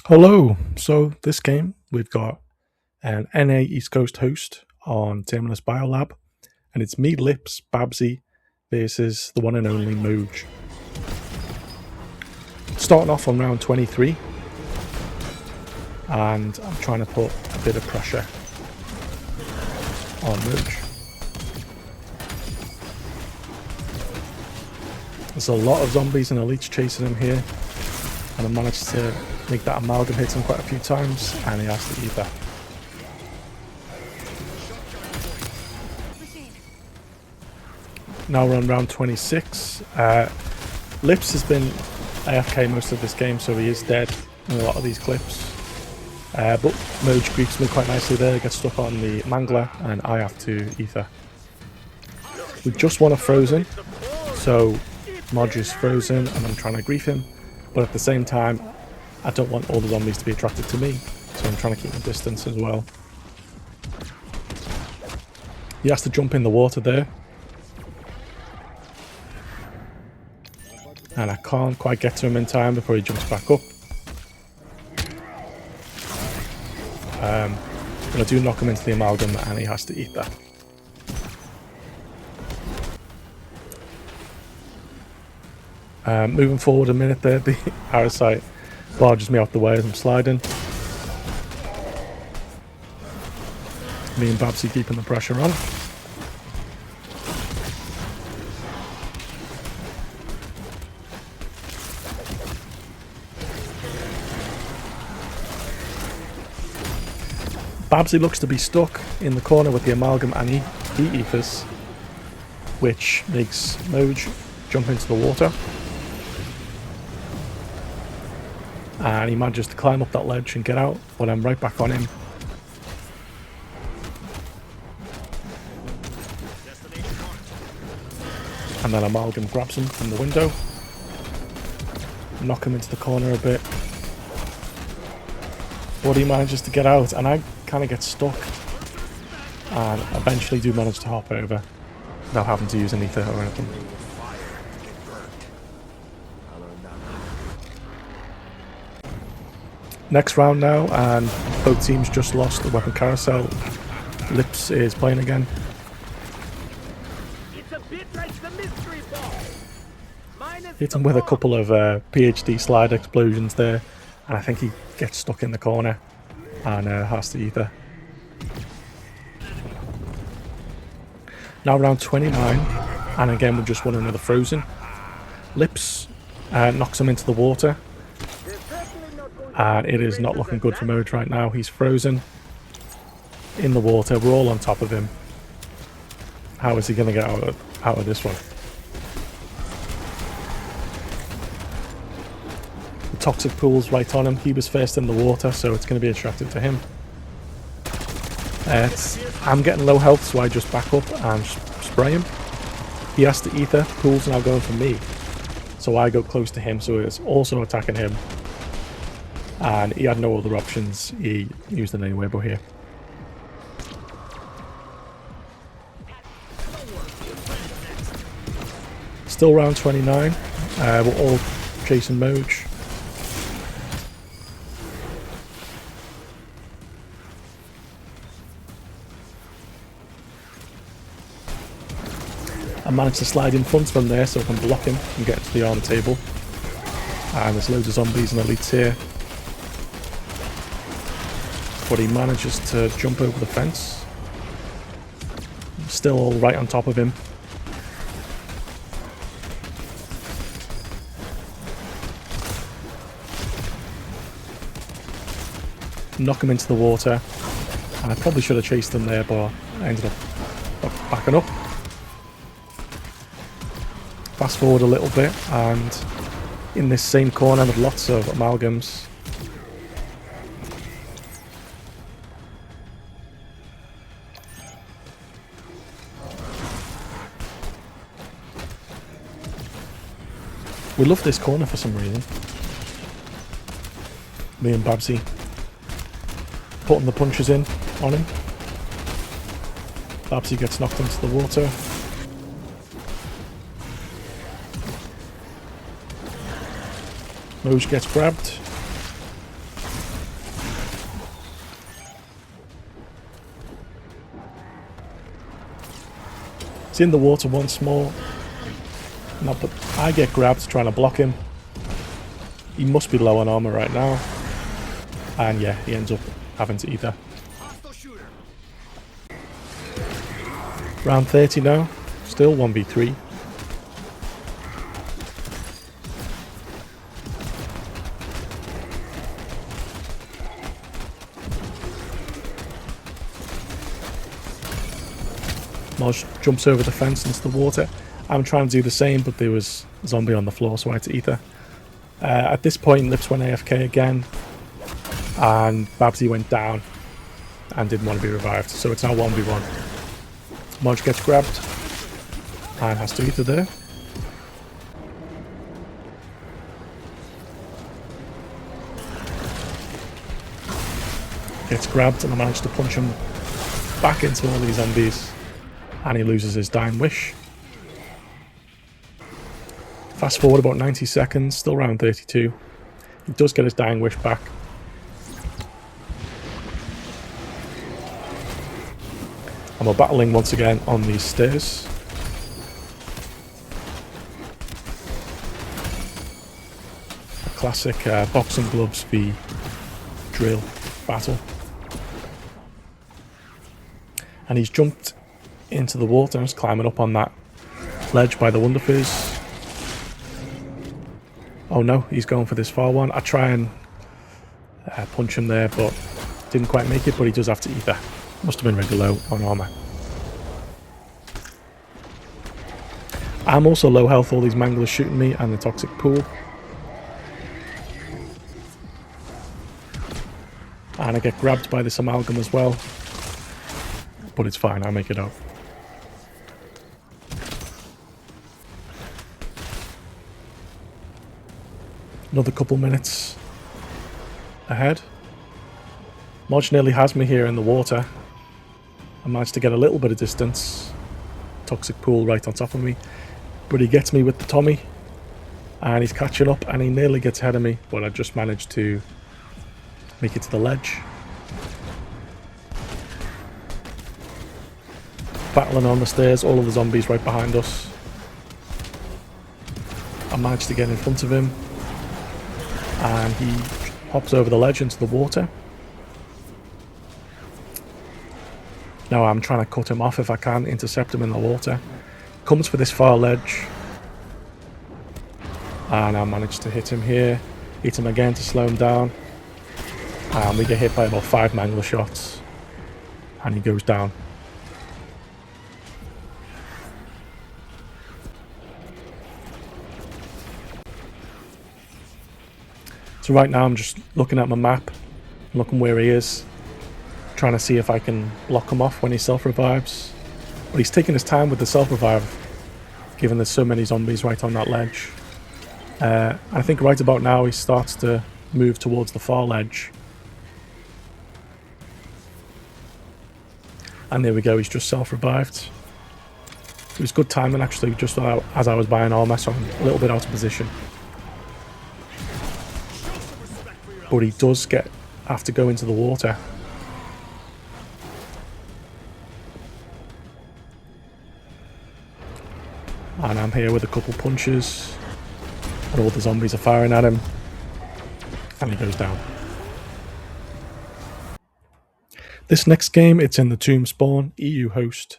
Hello. So this game we've got an NA East Coast host on Terminus Biolab, and it's me, Lips, Babsy versus the one and only Moj. Starting off on round 23, and I'm trying to put a bit of pressure on Moj. There's a lot of zombies and elites chasing him here, and I managed to make that amalgam hit him quite a few times, and he has to eat that. Now we're on round 26. Lips has been AFK most of this game, so he is dead in a lot of these clips. But Moj greets me quite nicely there, gets stuck on the Mangler, and I have to ether. We just won a Frozen, so Moj is frozen and I'm trying to grief him, but at the same time I don't want all the zombies to be attracted to me, so I'm trying to keep my distance as well. He has to jump in the water there, and I can't quite get to him in time before he jumps back up. But I do knock him into the amalgam and he has to eat that. Moving forward a minute there, the parasite barges me out the way as I'm sliding. Me and Babsy keeping the pressure on. Babsy looks to be stuck in the corner with the amalgam and he ethers, which makes Moj jump into the water. And he manages to climb up that ledge and get out, but I'm right back on him. And then Amalgam grabs him from the window, knock him into the corner a bit. But he manages to get out, and I kind of get stuck. And eventually do manage to hop over without having to use an ether or anything. Next round now, and both teams just lost the weapon carousel. Lips is playing again. Hit him with a couple of PhD slide explosions there, and I think he gets stuck in the corner and has to ether. Now round 29, and again we've just won another Frozen. Lips knocks him into the water. And it is not looking good for Moj right now. He's frozen in the water. We're all on top of him. How is he going to get out of this one? The toxic pool's right on him. He was first in the water, so it's going to be attracted to him. I'm getting low health, so I just back up and spray him. He has to ether. Pool's now going for me, so I go close to him, so it's also attacking him. And he had no other options. He used it anyway, but here. Still round 29. We're all chasing Moj. I managed to slide in front from there so I can block him and get to the arm table. And there's loads of zombies and elites here. But he manages to jump over the fence. I'm still all right on top of him. Knock him into the water. And I probably should have chased him there, but I ended up backing up. Fast forward a little bit, and in this same corner with lots of amalgams, we love this corner for some reason. Me and Babsy putting the punches in on him. Babsy gets knocked into the water. Moj gets grabbed. He's in the water once more. No, but I get grabbed trying to block him. He must be low on armor right now. And yeah, he ends up having to ether. Round 30 now. Still 1v3. Moj jumps over the fence into the water. I'm trying to do the same, but there was a zombie on the floor, so I had to ether. At this point, Lips went AFK again, and Babsy went down and didn't want to be revived, so it's now 1v1. Moj gets grabbed and has to ether there. Gets grabbed, and I managed to punch him back into all these zombies, and he loses his dying wish. Fast forward about 90 seconds, still round 32. He does get his dying wish back. And we're battling once again on these stairs. A classic boxing gloves v drill battle. And he's jumped into the water and is climbing up on that ledge by the Wonder Fizz. Oh no, he's going for this far one. I try and punch him there, but didn't quite make it, but he does have to ether. Must have been really low on armor. I'm also low health, all these manglers shooting me, and the toxic pool. And I get grabbed by this amalgam as well. But it's fine, I'll make it out. Another couple minutes ahead. Moj nearly has me here in the water. I managed to get a little bit of distance. Toxic pool right on top of me. But he gets me with the Tommy. And he's catching up and he nearly gets ahead of me. But I just managed to make it to the ledge. Battling on the stairs, all of the zombies right behind us. I managed to get in front of him. And he hops over the ledge into the water. Now I'm trying to cut him off if I can, intercept him in the water. Comes for this far ledge. And I managed to hit him here. Hit him again to slow him down. And we get hit by about 5 mangler shots. And he goes down. So right now I'm just looking at my map, looking where he is, trying to see if I can block him off when he self-revives. But he's taking his time with the self-revive, given there's so many zombies right on that ledge. I think right about now he starts to move towards the far ledge. And there we go, he's just self-revived. It was good timing actually, just as I was buying armor, so I'm a little bit out of position. But he does have to go into the water. And I'm here with a couple punches. And all the zombies are firing at him. And he goes down. This next game, it's in the Tomb Spawn, EU host.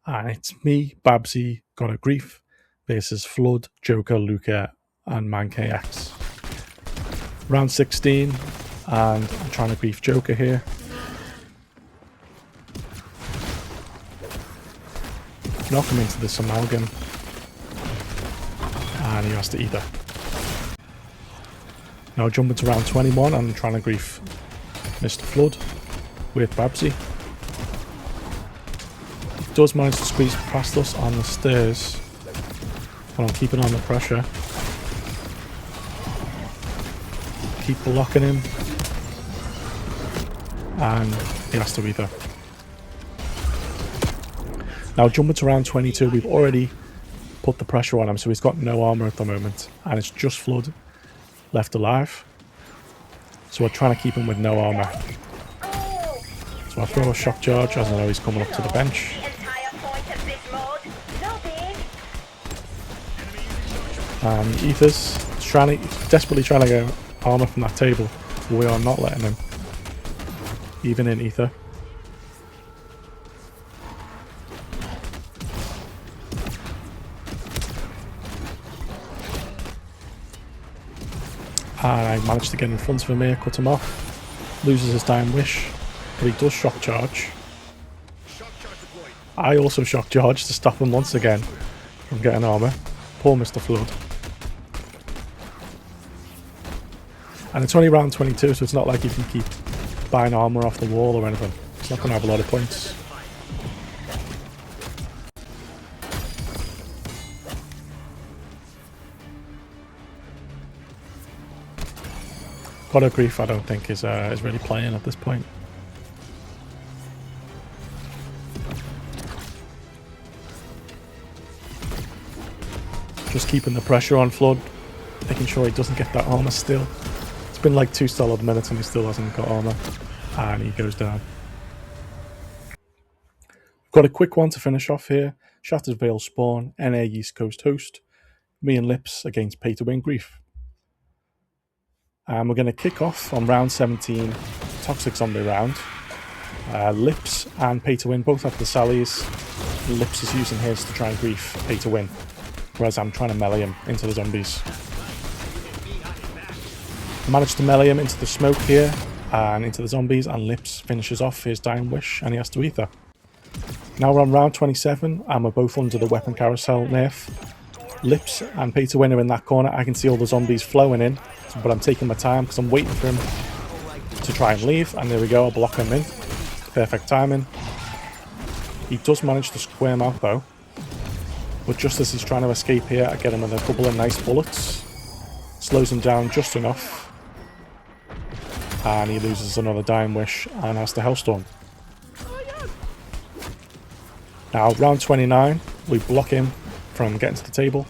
And it's me, Babsy, Got a Grief, versus Flood, Joker, Luca, and ManKX. Round 16, and I'm trying to grief Joker here. Knock him into this amalgam. And he has to ether. Now jumping to round 21, I'm trying to grief Mr. Flood with Babsy. He does manage to squeeze past us on the stairs, but I'm keeping on the pressure. Keep blocking him, and he has to ether. Now jumping to round 22, we've already put the pressure on him, so he's got no armor at the moment, and it's just Flood left alive. So we're trying to keep him with no armor. So I throw a shock charge as I know he's coming up to the bench. And Ether's desperately trying to get armor from that table. We are not letting him. Even in Ether. And I managed to get in front of him here, cut him off. Loses his Dying Wish, but he does shock charge. I also shock charge to stop him once again from getting armor. Poor Mr. Flood. And it's only round 22, so it's not like you can keep buying armor off the wall or anything. It's not going to have a lot of points. God of Grief, I don't think is really playing at this point. Just keeping the pressure on Flood, making sure he doesn't get that armor still. It's been like 2 solid minutes and he still hasn't got armor, and he goes down. Got a quick one to finish off here. Shattered Veil spawn, NA East Coast host. Me and Lips against Pay to Win Grief. And we're going to kick off on round 17, Toxic Zombie round. Lips and Pay to Win both have the Sallies. Lips is using his to try and grief Pay to Win, whereas I'm trying to melee him into the zombies. I managed to melee him into the smoke here and into the zombies, and Lips finishes off his Dying Wish and he has to Ether. Now we're on round 27 and we're both under the weapon carousel nerf. Lips and Pay to Win are in that corner. I can see all the zombies flowing in, but I'm taking my time because I'm waiting for him to try and leave. And there we go, I'll block him in. Perfect timing. He does manage to squirm out though. But just as he's trying to escape here, I get him with a couple of nice bullets. Slows him down just enough. And he loses another Dying Wish and has to Hellstorm. Now, round 29, we block him from getting to the table.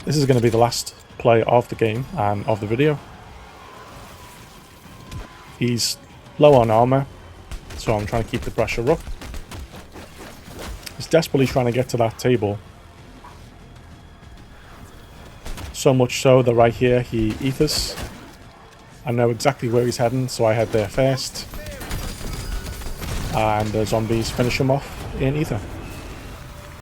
This is going to be the last play of the game and of the video. He's low on armor, so I'm trying to keep the pressure up. He's desperately trying to get to that table. So much so that right here he ethers. I know exactly where he's heading, so I head there first. And the zombies finish him off in ether.